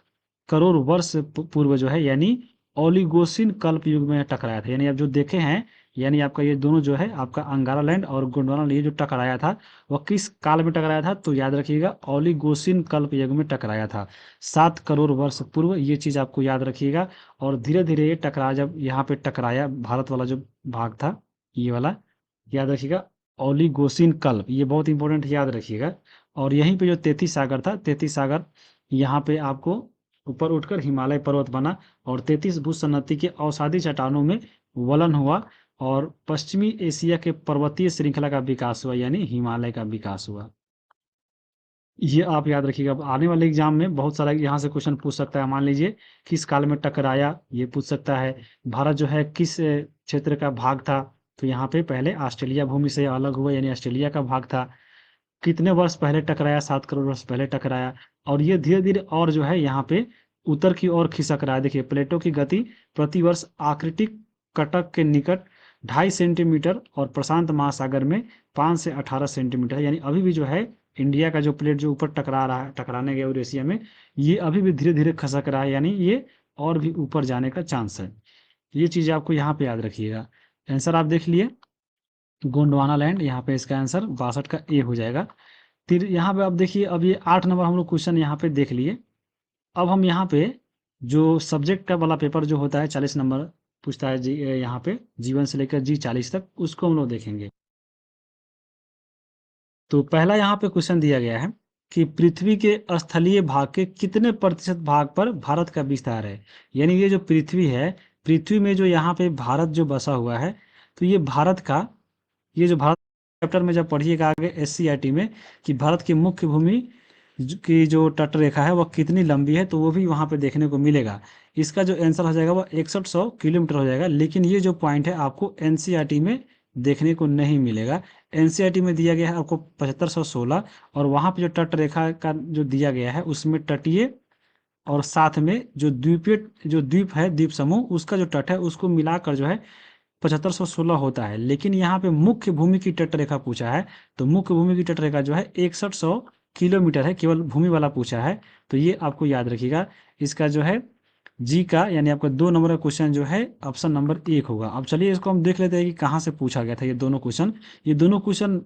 करोड़ वर्ष पूर्व जो है, यानी ओलिगोसिन कल्प युग में टकराया था। यानी आप जो देखे हैं, यानी आपका ये दोनों जो है, आपका अंगारा लैंड और गोंडवाना, ये जो टकराया था वह किस काल में टकराया था, तो याद रखिएगा ओलिगोसिन कल्प युग में टकराया था, 7 करोड़ वर्ष पूर्व। ये चीज़ आपको याद रखिएगा। और धीरे धीरे ये टकरा, जब यहाँ पे टकराया, भारत वाला जो भाग था ये वाला, याद रखिएगा ओलिगोसिन कल्प, ये बहुत इंपॉर्टेंट, याद रखिएगा। और यहीं पे जो 33 सागर था, 33 सागर यहाँ पे आपको ऊपर उठकर हिमालय पर्वत बना, और 33 भूसन्नति के अवसादी चट्टानों में वलन हुआ, और पश्चिमी एशिया के पर्वतीय श्रृंखला का विकास हुआ, यानी हिमालय का विकास हुआ। ये आप याद रखिएगा। अब आने वाले एग्जाम में बहुत सारा यहाँ से क्वेश्चन पूछ सकता है। मान लीजिए किस काल में टकराया, ये पूछ सकता है। भारत जो है किस क्षेत्र का भाग था, तो यहाँ पे पहले ऑस्ट्रेलिया भूमि से अलग हुआ, यानी ऑस्ट्रेलिया का भाग था। कितने वर्ष पहले टकराया, 7 करोड़ वर्ष पहले टकराया। और ये धीरे धीरे और जो है यहाँ पे उत्तर की ओर खिसक रहा है। देखिए प्लेटों की गति प्रति वर्ष आर्कटिक कटक के निकट 2.5 सेंटीमीटर और प्रशांत महासागर में 5 से 18 सेंटीमीटर है। यानी अभी भी जो है इंडिया का जो प्लेट जो ऊपर टकरा रहा है, टकराने गया यूरेशिया में, ये अभी भी धीरे धीरे खसक रहा है, यानी ये और भी ऊपर जाने का चांस है। ये चीज़ आपको यहाँ पे याद रखिएगा। आंसर आप देख लिए गोंडवाना लैंड, यहाँ पे इसका आंसर 62 का ए हो जाएगा। फिर यहाँ पे अब देखिए, अब ये 8 नंबर हम लोग क्वेश्चन यहाँ पे देख लिए। अब हम यहाँ पे जो सब्जेक्ट का वाला पेपर जो होता है 40 नंबर पूछता है जी, यहाँ पे जीवन से लेकर G40 तक, उसको हम लोग देखेंगे। तो पहला यहाँ पे क्वेश्चन दिया गया है कि पृथ्वी के स्थलीय भाग के कितने प्रतिशत भाग पर भारत का विस्तार है। यानी ये जो पृथ्वी है, पृथ्वी में जो यहाँ पे भारत जो बसा हुआ है, तो ये भारत का, ये जो भारत चैप्टर में जब पढ़िएगा आगे SCERT में कि भारत की मुख्य भूमि की जो तट रेखा है वह कितनी लंबी है, तो वो भी वहाँ पे देखने को मिलेगा। इसका जो आंसर हो जाएगा वह 6100 किलोमीटर हो जाएगा। लेकिन ये जो पॉइंट है आपको NCERT में देखने को नहीं मिलेगा। NCERT में दिया गया है आपको 7516, और वहाँ पे जो तट रेखा का जो दिया गया है उसमें तटीय और साथ में जो द्वीप है, द्वीप समूह, उसका जो तट है उसको मिलाकर जो है 7516 होता है। लेकिन यहाँ पे मुख्य भूमि की तट रेखा पूछा है, तो मुख्य भूमि की तट रेखा जो है 6100 किलोमीटर है, केवल भूमि वाला पूछा है। तो ये आपको याद रखिएगा। इसका जो है जी का, यानी आपका 2 नंबर का क्वेश्चन जो है ऑप्शन नंबर 1 होगा। अब चलिए इसको हम देख लेते हैं कि कहाँ से पूछा गया था ये दोनों क्वेश्चन। ये दोनों क्वेश्चन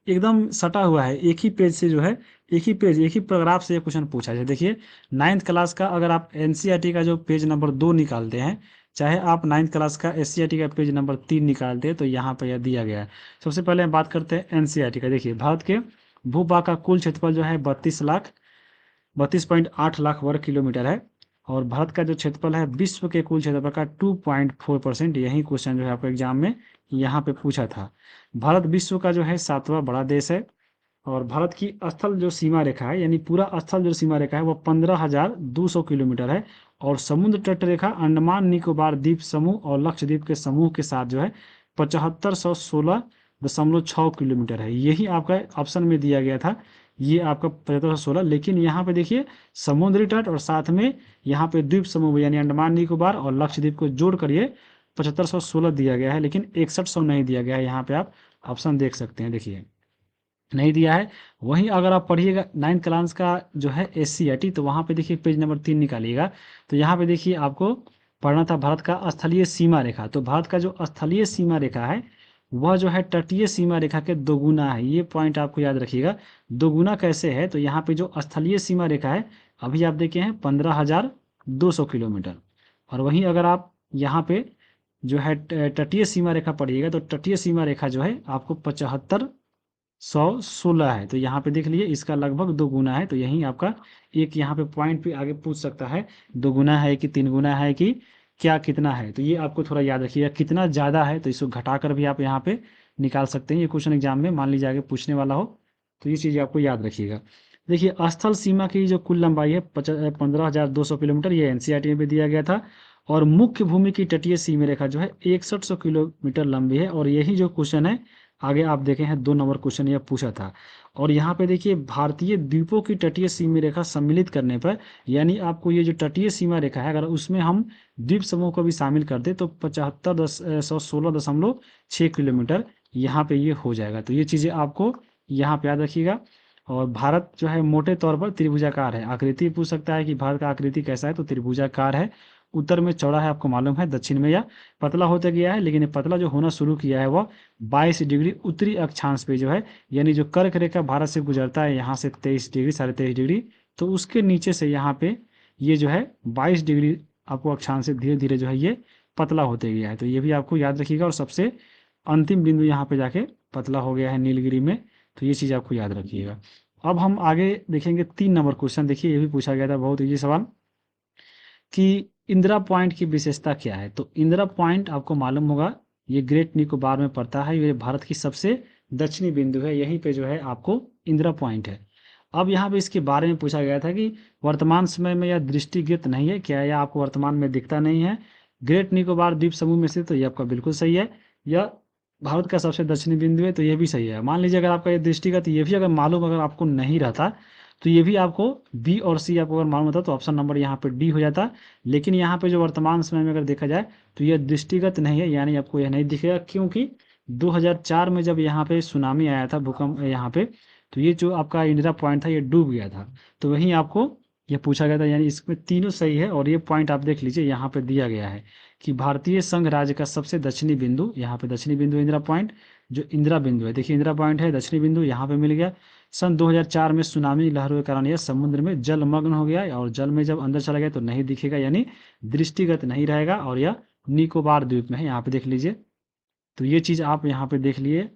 एकदम सटा हुआ है, एक ही पेज से जो है, एक ही पेज, एक ही पैराग्राफ से ये क्वेश्चन पूछा है। देखिए 9th क्लास का अगर आप NCERT का जो पेज नंबर 2 निकालते हैं, चाहे आप 9th क्लास का SCERT का पेज नंबर 3 निकालते हैं, तो यहाँ पर यह दिया गया है। सबसे पहले हम बात करते हैं NCERT का। देखिए भारत के भूभाग का कुल क्षेत्रफल जो है 32.8 लाख वर्ग किलोमीटर है, और भारत का जो क्षेत्रफल है विश्व के कुल क्षेत्रफल का 2.4%। यही क्वेश्चन जो है आपको एग्जाम में यहाँ पे पूछा था। भारत विश्व का जो है 7वां बड़ा देश है, और भारत की स्थल जो सीमा रेखा है, यानी पूरा स्थल जो सीमा रेखा है वो 15,200 किलोमीटर है, और समुद्र तट रेखा अंडमान निकोबार द्वीप समूह और लक्षद्वीप के समूह के साथ जो है 7516.6 किलोमीटर है। यही आपका ऑप्शन में दिया गया था, ये आपका 7516। लेकिन यहाँ पे देखिए समुद्री तट और साथ में यहाँ पे द्वीप समूह यानी अंडमान निकोबार और लक्षद्वीप को जोड़ कर ये 7516 दिया गया है, लेकिन 6100 नहीं दिया गया है। यहाँ पे आप ऑप्शन देख सकते हैं, देखिए नहीं दिया है। वहीं अगर आप पढ़िएगा 9th क्लास का जो है SCERT, तो वहाँ पे देखिए पेज नंबर 3 निकालिएगा, तो यहाँ पे देखिए आपको पढ़ना था भारत का स्थलीय सीमा रेखा। तो भारत का जो स्थलीय सीमा रेखा है वह जो है तटीय सीमा रेखा के दोगुना है। ये पॉइंट आपको याद रखिएगा। दोगुना कैसे है, तो यहाँ पे जो स्थलीय सीमा रेखा है अभी आप देखे हैं 15,200 किलोमीटर, और वहीं अगर आप यहाँ पे जो है तटीय सीमा रेखा पढ़िएगा, तो तटीय सीमा रेखा जो है आपको 7516 है। तो यहाँ पे देख लीजिए इसका लगभग 2 गुना है। तो यही आपका एक यहाँ पे पॉइंट पे आगे पूछ सकता है, 2 गुना है कि 3 गुना है कि क्या कितना है। तो ये आपको थोड़ा याद रखिएगा। कितना ज़्यादा है तो इसको घटाकर भी आप यहाँ पे निकाल सकते हैं। ये क्वेश्चन एग्जाम में मान लीजिए आगे पूछने वाला हो, तो ये चीज़ आपको याद रखिएगा। देखिए स्थल सीमा की जो कुल लंबाई है 15,200 किलोमीटर, ये NCERT में भी दिया गया था। और मुख्य भूमि की तटीय सीमा रेखा जो है 6100 किलोमीटर लंबी है, और यही जो क्वेश्चन है आगे आप देखे हैं 2 नंबर क्वेश्चन यह पूछा था। और यहाँ पे देखिए भारतीय द्वीपों की तटीय सीमा रेखा सम्मिलित करने पर, यानी आपको ये जो तटीय सीमा रेखा है अगर उसमें हम द्वीप समूह को भी शामिल कर दे तो 75,116.6 किलोमीटर यहाँ पे ये हो जाएगा। तो ये चीज़ें आपको यहाँ पे याद रखिएगा। और भारत जो है मोटे तौर पर त्रिभुजाकार है। आकृति पूछ सकता है कि भारत का आकृति कैसा है, तो त्रिभुजाकार है। उत्तर में चौड़ा है आपको मालूम है, दक्षिण में यह पतला होता गया है, लेकिन ये पतला जो होना शुरू किया है वह 22 डिग्री उत्तरी अक्षांश पे जो है, यानी जो कर्क रेखा भारत से गुजरता है यहाँ से 23 डिग्री 23.5 डिग्री, तो उसके नीचे से यहाँ पे ये जो है 22 डिग्री आपको अक्षांश से धीरे धीरे जो है ये पतला होते गया है। तो ये भी आपको याद रखिएगा। और सबसे अंतिम बिंदु यहाँ पे जाके पतला हो गया है नीलगिरी में। तो ये चीज़ आपको याद रखिएगा। अब हम आगे देखेंगे 3 नंबर क्वेश्चन। देखिए ये भी पूछा गया था, बहुत ईजी सवाल, कि इंदिरा पॉइंट की विशेषता क्या है। तो इंदिरा पॉइंट आपको मालूम होगा ये ग्रेट निकोबार में पड़ता है। ये भारत की सबसे दक्षिणी बिंदु है, यहीं पे जो है आपको इंदिरा पॉइंट है। अब यहाँ पे इसके बारे में पूछा गया था कि वर्तमान समय में यह दृष्टिगत नहीं है क्या, यह आपको वर्तमान में दिखता नहीं है ग्रेट निकोबार द्वीप समूह में से। तो ये आपका बिल्कुल सही है। यह भारत का सबसे दक्षिणी बिंदु है, तो ये भी सही है। मान लीजिए अगर आपका ये दृष्टिगत ये भी अगर मालूम अगर आपको नहीं रहता तो ये भी आपको बी और सी आपको अगर मालूम होता तो ऑप्शन नंबर यहाँ पे डी हो जाता। लेकिन यहाँ पे जो वर्तमान समय में अगर देखा जाए तो यह दृष्टिगत नहीं है, यानी आपको यह नहीं दिखेगा, क्योंकि 2004 में जब यहाँ पे सुनामी आया था, भूकंप यहाँ पे, तो ये जो आपका इंदिरा पॉइंट था ये डूब गया था। तो वहीं आपको ये पूछा गया था, यानी इसमें तीनों सही है। और ये पॉइंट आप देख लीजिए यहाँ पे दिया गया है कि भारतीय संघ राज्य का सबसे दक्षिणी बिंदु, यहाँ पे दक्षिणी बिंदु इंदिरा पॉइंट, जो इंदिरा बिंदु है, देखिए इंदिरा पॉइंट है, दक्षिणी बिंदु यहाँ पे मिल गया। सन 2004 में सुनामी लहरों के कारण यह समुद्र में जलमग्न हो गया, और जल में जब अंदर चला गया तो नहीं दिखेगा, यानी दृष्टिगत नहीं रहेगा। और यह निकोबार द्वीप में है, यहाँ पे देख लीजिए। तो ये चीज़ आप यहाँ पे देख लिए।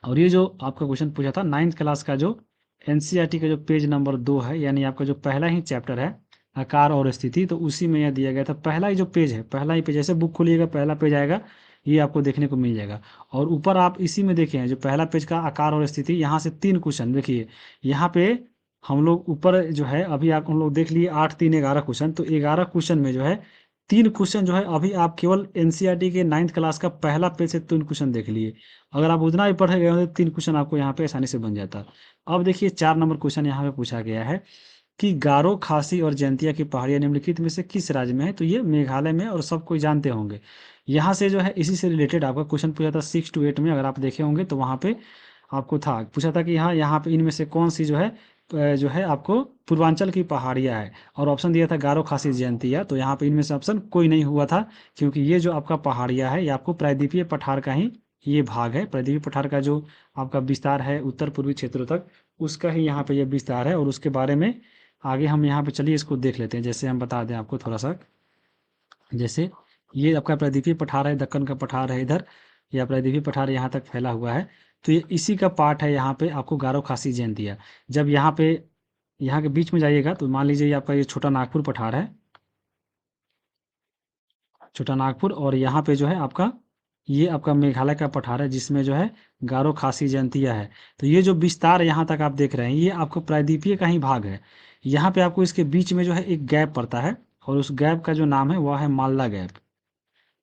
और ये जो आपका क्वेश्चन पूछा था 9th क्लास का, जो एनसीईआरटी का जो पेज नंबर 2 है, यानी आपका जो पहला ही चैप्टर है आकार और स्थिति, तो उसी में यह दिया गया था। पहला ही जो पेज है, पहला ही पेज, जैसे बुक खोलिएगा पहला पेज आएगा, ये आपको देखने को मिल जाएगा। और ऊपर आप इसी में देखें जो पहला पेज का आकार और स्थिति, यहाँ से 3 क्वेश्चन देखिए। यहाँ पे हम लोग ऊपर जो है अभी आप हम लोग देख लिए 8 3 11 क्वेश्चन। तो 11 क्वेश्चन में जो है 3 क्वेश्चन जो है अभी आप केवल एनसीईआरटी के 9th क्लास का पहला पेज से 3 क्वेश्चन देख लिए। अगर आप उतना ही पढ़े गए होते 3 क्वेश्चन आपको यहाँ पे आसानी से बन जाता। अब देखिए 4 नंबर क्वेश्चन यहाँ पे पूछा गया है कि गारो, खासी और जयंतिया की पहाड़ियाँ निम्नलिखित में से किस राज्य में है। तो ये मेघालय में, और सब कोई जानते होंगे। यहाँ से जो है इसी से रिलेटेड आपका क्वेश्चन पूछा था 6 to 8 में, अगर आप देखे होंगे तो वहाँ पे आपको था पूछा था कि यहाँ पे इनमें से कौन सी जो है आपको पूर्वांचल की पहाड़ियाँ है। और ऑप्शन दिया था गारो, खासी, जयंतिया। तो यहाँ पे इनमें से ऑप्शन कोई नहीं हुआ था, क्योंकि ये जो आपका पहाड़ियाँ है ये आपको प्रायद्वीपीय पठार का ही ये भाग है। प्रायद्वीपीय पठार का जो आपका विस्तार है उत्तर पूर्वी क्षेत्रों तक, उसका ही यहाँ पे ये विस्तार है। और उसके बारे में आगे हम यहाँ पे चलिए इसको देख लेते हैं। जैसे हम बता दें आपको थोड़ा सा, जैसे ये आपका प्रायद्वीपीय पठार है, दक्कन का पठार है इधर, या प्रायद्वीपीय पठार यहाँ तक फैला हुआ है। तो ये इसी का पार्ट है यहाँ पे आपको गारो, खासी, जयंतिया। जब यहाँ पे यहाँ के बीच में जाइएगा तो मान लीजिए ये आपका ये छोटा नागपुर पठार है, छोटा नागपुर। और यहाँ पे जो है आपका ये आपका मेघालय का पठार है, जिसमें जो है गारो, खासी, जयंतिया है। तो ये जो विस्तार यहाँ तक आप देख रहे हैं ये आपको प्रायद्वीपीय का ही भाग है। यहाँ पे आपको इसके बीच में जो है एक गैप पड़ता है, और उस गैप का जो नाम है वह है मालदा गैप।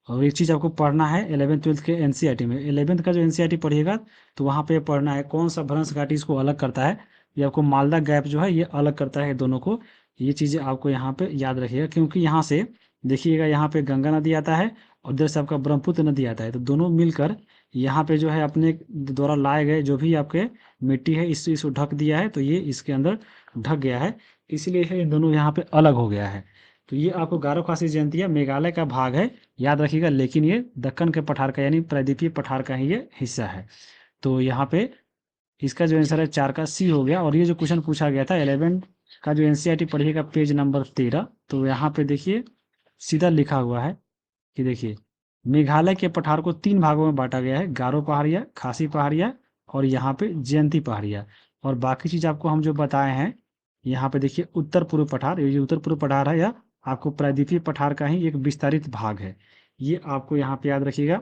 और एक चीज़ आपको पढ़ना है 11th 12th के एनसीईआरटी में, 11th का जो एनसीईआरटी पढ़िएगा तो वहाँ पे पढ़ना है कौन सा भ्रंश घाटी इसको अलग करता है। ये आपको मालदा गैप जो है ये अलग करता है दोनों को। ये चीज़ें आपको यहाँ पे याद रखिएगा, क्योंकि यहाँ से देखिएगा यहाँ पे गंगा नदी आता है और उधर से आपका ब्रह्मपुत्र नदी आता है। तो दोनों मिलकर यहाँ पे जो है अपने द्वारा लाए गए जो भी आपके मिट्टी है इसको ढक दिया है। तो ये इसके अंदर ढक गया है, इसलिए ये दोनों यहाँ पे अलग हो गया है। तो ये आपको गारो, खासी, जयंतिया मेघालय का भाग है, याद रखिएगा। लेकिन ये दक्कन के पठार का यानी प्रायद्वीपीय पठार का ही ये हिस्सा है। तो यहाँ पे इसका जो आंसर है 4 का सी हो गया। और ये जो क्वेश्चन पूछा गया था 11 का जो एनसीईआरटी पढ़िएगा पेज नंबर 13, तो यहाँ पे देखिए सीधा लिखा हुआ है कि देखिए मेघालय के पठार को 3 भागों में बांटा गया है, गारो पहाड़ियाँ, खासी पहाड़ियाँ और यहाँ पे जयंती पहाड़ियाँ। और बाकी चीज़ आपको हम जो बताए हैं यहाँ पे देखिए उत्तर पूर्व पठार, ये जो उत्तर पूर्व पठार है या आपको प्रायद्वीपीय पठार का ही एक विस्तारित भाग है। ये आपको यहाँ पे याद रखिएगा।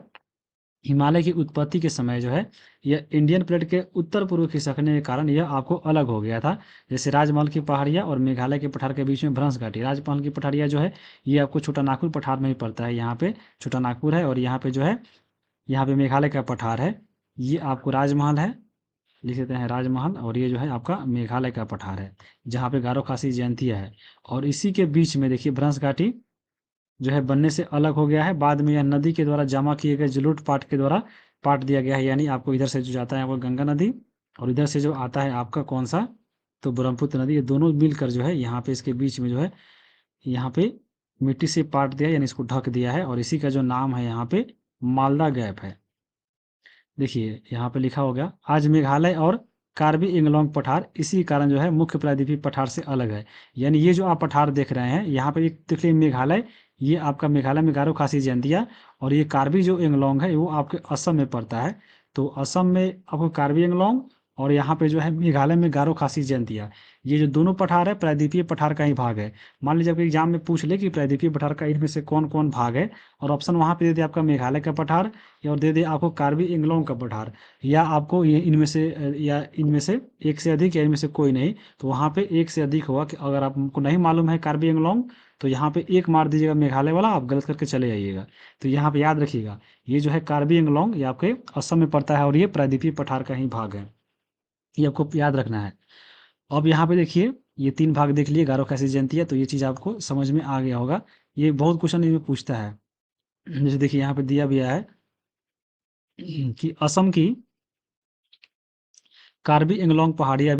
हिमालय की उत्पत्ति के समय जो है यह इंडियन प्लेट के उत्तर पूर्व खिसकने के कारण यह आपको अलग हो गया था। जैसे राजमहल की पहाड़ियाँ और मेघालय के पठार के बीच में भ्रंश घाटी, राजमहल की पहाड़ियाँ जो है ये आपको छोटा नागपुर पठार में ही पड़ता है। यहाँ पे छोटा नागपुर है और यहाँ पे जो है यहाँ पे मेघालय का पठार है, ये आपको राजमहल है, लिख देते हैं राजमहल, और ये जो है आपका मेघालय का पठार है जहाँ पे गारो खासी जयंतिया है। और इसी के बीच में देखिए भ्रंश घाटी जो है बनने से अलग हो गया है, बाद में यह नदी के द्वारा जमा किए गए जलोढ़ पाट के द्वारा पाट दिया गया है। यानी आपको इधर से जो जाता है आपको गंगा नदी, और इधर से जो आता है आपका कौन सा, तो ब्रह्मपुत्र नदी, ये दोनों मिलकर जो है यहाँ पे इसके बीच में जो है यहाँ पे मिट्टी से पाट दिया, यानी इसको ढक दिया है, और इसी का जो नाम है यहाँ पे मालदा गैप है। देखिए यहाँ पे लिखा हो गया, आज मेघालय और कार्बी एंगलोंग पठार इसी कारण जो है मुख्य प्रायद्वीपीय पठार से अलग है। यानी ये जो आप पठार देख रहे हैं यहाँ पे एक देखिए मेघालय, ये आपका मेघालय में गारो खासी जयंतिया, और ये कार्बी जो एंगलोंग है वो आपके असम में पड़ता है। तो असम में आपको कार्बी एंगलोंग, और यहाँ पे जो है मेघालय में गारो खासी जयंतिया, ये जो दोनों पठार है प्रायद्वीपीय पठार का ही भाग है। मान लीजिए आपके एग्जाम में पूछ ले कि प्रायद्वीपीय पठार का इनमें से कौन कौन भाग है, और ऑप्शन वहाँ पे दे दे आपका मेघालय का पठार, और दे दे आपको कार्बी एंगलोंग का पठार, या आपको ये इनमें से या इनमें से एक से अधिक, या इनमें से कोई नहीं, तो वहाँ पे एक से अधिक होगा कि अगर आपको नहीं मालूम है कार्बी एंगलोंग तो यहाँ पे एक मार दीजिएगा मेघालय वाला, आप गलत करके चले जाइएगा। तो यहाँ पे याद रखिएगा, ये जो है कार्बी एंगलोंग ये आपके असम में पड़ता है, और ये प्रायद्वीपीय पठार का ही भाग है, ये आपको याद रखना है। अब यहाँ पे देखिए ये 3 भाग देख लिए गारो खासी जयंतिया, तो ये चीज़ आपको समझ में आ गया होगा। ये बहुत क्वेश्चन इसमें पूछता है। जैसे देखिए यहाँ पे दिया भी है कि असम की कार्बी एंगलोंग पहाड़ियाँ